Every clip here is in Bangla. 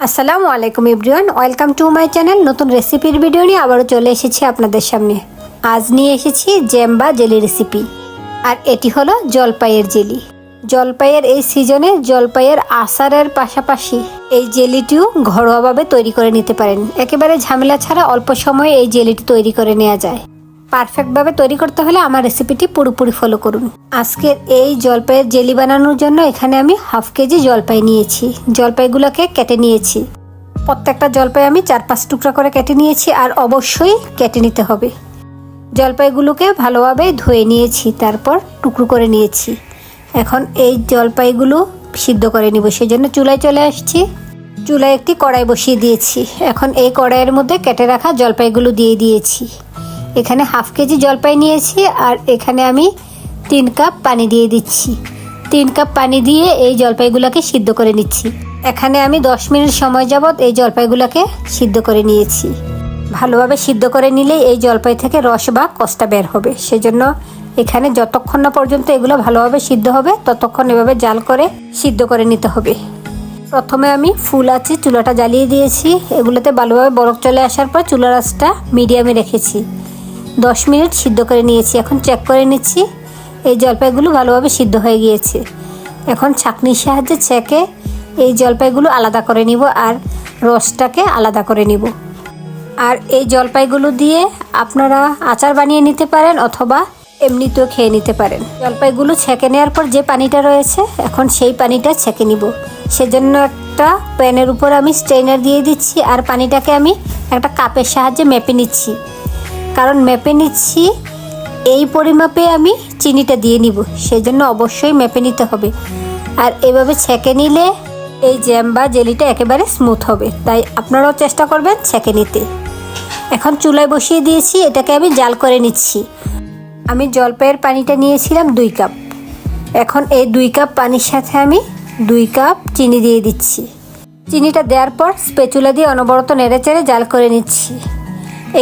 আসসালামু আলাইকুম everyone, welcome to my channel. নতুন রেসিপির ভিডিও নিয়ে আবারও চলে এসেছি আপনাদের সামনে। আজ নিয়ে এসেছি জ্যাম বা জেলি রেসিপি, আর এটি হলো জলপাইয়ের জেলি। জলপাইয়ের এই সিজনে জলপাইয়ের আচারের পাশাপাশি এই জেলিটিও ঘরোয়াভাবে তৈরি করে নিতে পারেন। একেবারে ঝামেলা ছাড়া অল্প সময়ে এই জেলিটি তৈরি করে নেওয়া যায়। পারফেক্টভাবে তৈরি করতে হলে আমার রেসিপিটি পুরোপুরি ফলো করুন। আজকের এই জলপাইয়ের জেলি বানানোর জন্য এখানে আমি হাফ কেজি জলপাই নিয়েছি। জলপাইগুলোকে কেটে নিয়েছি। প্রত্যেকটা জলপাই আমি 4-5 টুকরা করে কেটে নিয়েছি, আর অবশ্যই কেটে নিতে হবে। জলপাইগুলোকে ভালোভাবে ধুয়ে নিয়েছি, তারপর টুকরো করে নিয়েছি। এখন এই জলপাইগুলো সিদ্ধ করে নিব, সেই জন্য চুলায় চলে আসছি। চুলায় একটি কড়াই বসিয়ে দিয়েছি। এখন এই কড়াইয়ের মধ্যে কেটে রাখা জলপাইগুলো দিয়ে দিয়েছি। এখানে হাফ কেজি জলপাই নিয়েছি, আর এখানে আমি 3 কাপ পানি দিয়ে দিচ্ছি। 3 কাপ পানি দিয়ে এই জলপাইগুলোকে সিদ্ধ করে নিচ্ছি। এখানে আমি 10 মিনিট সময় যাবত এই জলপাইগুলোকে সিদ্ধ করে নিয়েছি। ভালোভাবে সিদ্ধ করে নিলেই এই জলপাই থেকে রস বা কষটা বের হবে। সেজন্য এখানে যতক্ষণ না পর্যন্ত এগুলো ভালোভাবে সিদ্ধ হবে ততক্ষণ এভাবে জাল করে সিদ্ধ করে নিতে হবে। প্রথমে আমি ফুল আঁচে চুলাটা জ্বালিয়ে দিয়েছি। এগুলোতে ভালোভাবে বরফ চলে আসার পর চুলার আঁচটা মিডিয়ামে রেখেছি। 10 মিনিট সিদ্ধ করে নিয়েছি। এখন চেক করে নিচ্ছি এই জলপাইগুলো ভালোভাবে সিদ্ধ হয়ে গিয়েছে। এখন ছাঁকনির সাহায্যে ছেঁকে এই জলপাইগুলো আলাদা করে নিব, আর রসটাকে আলাদা করে নিব। আর এই জলপাইগুলো দিয়ে আপনারা আচার বানিয়ে নিতে পারেন, অথবা এমনিতেও খেয়ে নিতে পারেন। জলপাইগুলো ছেঁকে নেওয়ার পর যে পানিটা রয়েছে, এখন সেই পানিটা ছেঁকে নিব। সেজন্য একটা প্যানের উপর আমি স্ট্রেনার দিয়ে দিচ্ছি, আর পানিটাকে আমি একটা কাপের সাহায্যে মেপে নিচ্ছি। কারণ মেপে নিচ্ছি এই পরিমাপে আমি চিনিটা দিয়ে নিব, সেই জন্য অবশ্যই মেপে নিতে হবে। আর এভাবে ছেঁকে নিলে এই জ্যাম বা জেলিটা একেবারে স্মুথ হবে, তাই আপনারাও চেষ্টা করবেন ছেঁকে নিতে। এখন চুলায় বসিয়ে দিয়েছি, এটাকে আমি জাল করে নিচ্ছি। আমি জলপাইয়ের পানিটা নিয়েছিলাম 2 কাপ। এখন এই 2 কাপ পানির সাথে আমি 2 কাপ চিনি দিয়ে দিচ্ছি। চিনিটা দেওয়ার পর স্প্যাচুলা দিয়ে অনবরত নেড়েচেড়ে জাল করে নিচ্ছি।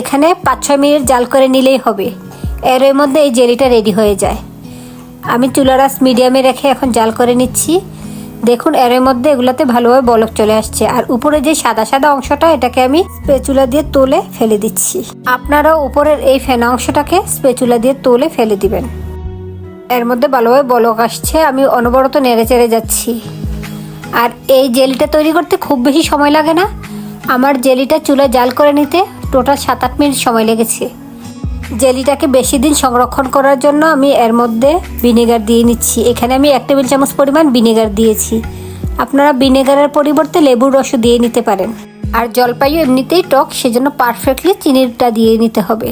এখানে 5-6 মিনিট জাল করে নিলেই হবে। এর মধ্যে এই জেলিটা রেডি হয়ে যায়। আমি চুলার আঁচ মিডিয়ামে রেখে এখন জাল করে নিচ্ছি। দেখুন এর মধ্যে এগুলাতে ভালোভাবে বলক চলে আসছে, আর উপরে যে সাদা সাদা অংশটা এটাকে আমি স্প্যাচুলা দিয়ে তুলে ফেলে দিচ্ছি। আপনারাও উপরের এই ফেনা অংশটাকে স্প্যাচুলা দিয়ে তুলে ফেলে দিবেন। এর মধ্যে ভালোভাবে বলক আসছে, আমি অনবরত নেড়ে চেড়ে যাচ্ছি। আর এই জেলিটা তৈরি করতে খুব বেশি সময় লাগে না। আমার জেলিটা চুলায় জাল করে নিতে টোটাল 7-8 মিনিট সময় লেগেছে। জেলিটাকে বেশি দিন সংরক্ষণ করার জন্য আমি এর মধ্যে ভিনেগার দিয়ে নিচ্ছি। এখানে আমি 1 টেবিল চামচ পরিমাণ ভিনেগার দিয়েছি। আপনারা ভিনেগারের পরিবর্তে লেবুর রসও দিয়ে নিতে পারেন। আর জলপাইও এমনিতেই টক, সেজন্য পারফেক্টলি চিনিটা দিয়ে নিতে হবে।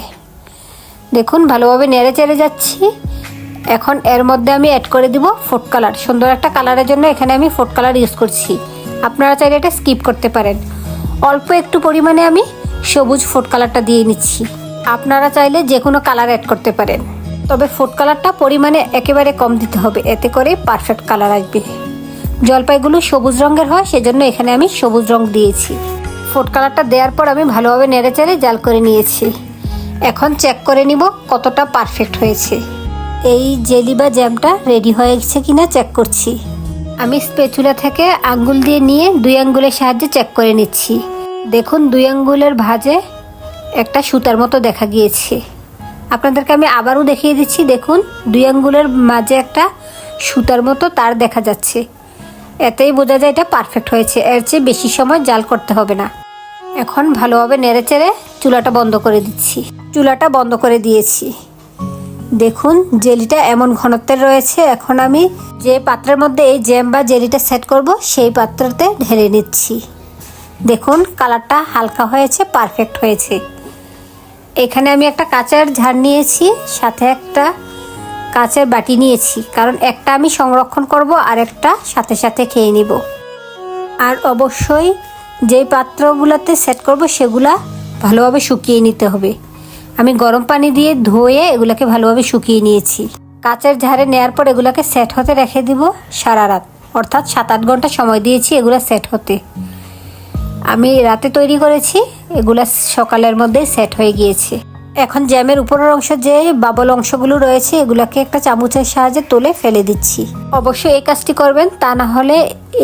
দেখুন ভালোভাবে নেড়ে চেড়ে যাচ্ছি। এখন এর মধ্যে আমি অ্যাড করে দিব ফুড কালার। সুন্দর একটা কালারের জন্য এখানে আমি ফুড কালার ইউজ করছি। আপনারা চাইলে এটা স্কিপ করতে পারেন। অল্প একটু পরিমাণে আমি সবুজ ফুড কালারটা দিয়ে নিচ্ছি। আপনারা চাইলে যে কোনো কালার অ্যাড করতে পারেন, তবে ফুড কালারটা পরিমাণে একেবারে কম দিতে হবে, এতে করে পারফেক্ট কালার আসবে। জলপাইগুলো সবুজ রঙের হয়, সেজন্য এখানে আমি সবুজ রঙ দিয়েছি। ফুড কালারটা দেওয়ার পর আমি ভালোভাবে নেড়েচেড়ে জাল করে নিয়েছি। এখন চেক করে নিব কতটা পারফেক্ট হয়েছে। এই জেলি বা জ্যামটা রেডি হয়ে গেছে কিনা চেক করছি। আমি স্প্যাচুলা থেকে আঙ্গুল দিয়ে নিয়ে 2 আঙ্গুলের সাহায্যে চেক করে নিচ্ছি। দেখুন 2 আঙ্গুলের ভাঁজে একটা সুতার মতো দেখা গিয়েছে। আপনাদেরকে আমি আবারও দেখিয়ে দিচ্ছি। দেখুন 2 আঙ্গুলের মাঝে একটা সুতার মতো তার দেখা যাচ্ছে। এতেই বোঝা যায় এটা পারফেক্ট হয়েছে। এর চেয়ে বেশি সময় জাল করতে হবে না। এখন ভালোভাবে নেড়েচেড়ে চুলাটা বন্ধ করে দিচ্ছি। চুলাটা বন্ধ করে দিয়েছি। দেখুন জেলিটা এমন ঘনত্বের রয়েছে। এখন আমি যে পাত্রের মধ্যে এই জ্যাম বা জেলিটা সেট করব সেই পাত্রতে ঢেলে নিচ্ছি। দেখুন কালারটা হালকা হয়েছে, পারফেক্ট হয়েছে। এখানে আমি একটা কাঁচের ঝাড় নিয়েছি, সাথে একটা কাঁচের বাটি নিয়েছি, কারণ একটা আমি সংরক্ষণ করব আর একটা সাথে সাথে খেয়ে নিব। আর অবশ্যই যেই পাত্রগুলোতে সেট করব সেগুলা ভালোভাবে শুকিয়ে নিতে হবে। আমি গরম পানি দিয়ে ধুয়ে এগুলোকে ভালোভাবে শুকিয়ে নিয়েছি। কাঁচের ঝাড়ে নেওয়ার পর এগুলোকে সেট হতে রেখে দিব সারা রাত, অর্থাৎ 7-8 ঘন্টা সময় দিয়েছি এগুলো সেট হতে। আমি রাতে তৈরি করেছি, এগুলো সকালের মধ্যেই সেট হয়ে গিয়েছে। এখন জ্যামের উপরের অংশ যে বাবল অংশগুলো রয়েছে এগুলোকে একটা চামচের সাহায্যে তুলে ফেলে দিচ্ছি। অবশ্যই এই কাজটি করবেন, তা না হলে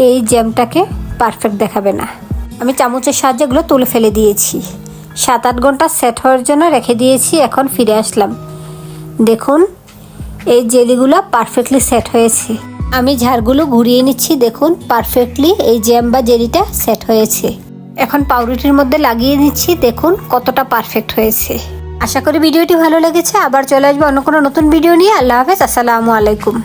এই জ্যামটাকে পারফেক্ট দেখাবে না। আমি চামচের সাহায্যে এগুলো তুলে ফেলে দিয়েছি। 7-8 ঘন্টা সেট হওয়ার জন্য রেখে দিয়েছি। এখন ফিরে আসলাম। দেখুন এই জেলিগুলো পারফেক্টলি সেট হয়েছে। আমি ঝাড়গুলো ঘুরিয়ে নিচ্ছি। দেখুন পারফেক্টলি এই জ্যাম বা জেলিটা সেট হয়েছে। এখন পাউরুটির মধ্যে লাগিয়ে নিচ্ছি। দেখুন কতটা পারফেক্ট হয়েছে। আশা করি ভিডিওটি ভালো লেগেছে। আবার চলে আসবো অন্য কোনো নতুন ভিডিও নিয়ে। আল্লাহ হাফেজ, আসসালামু আলাইকুম।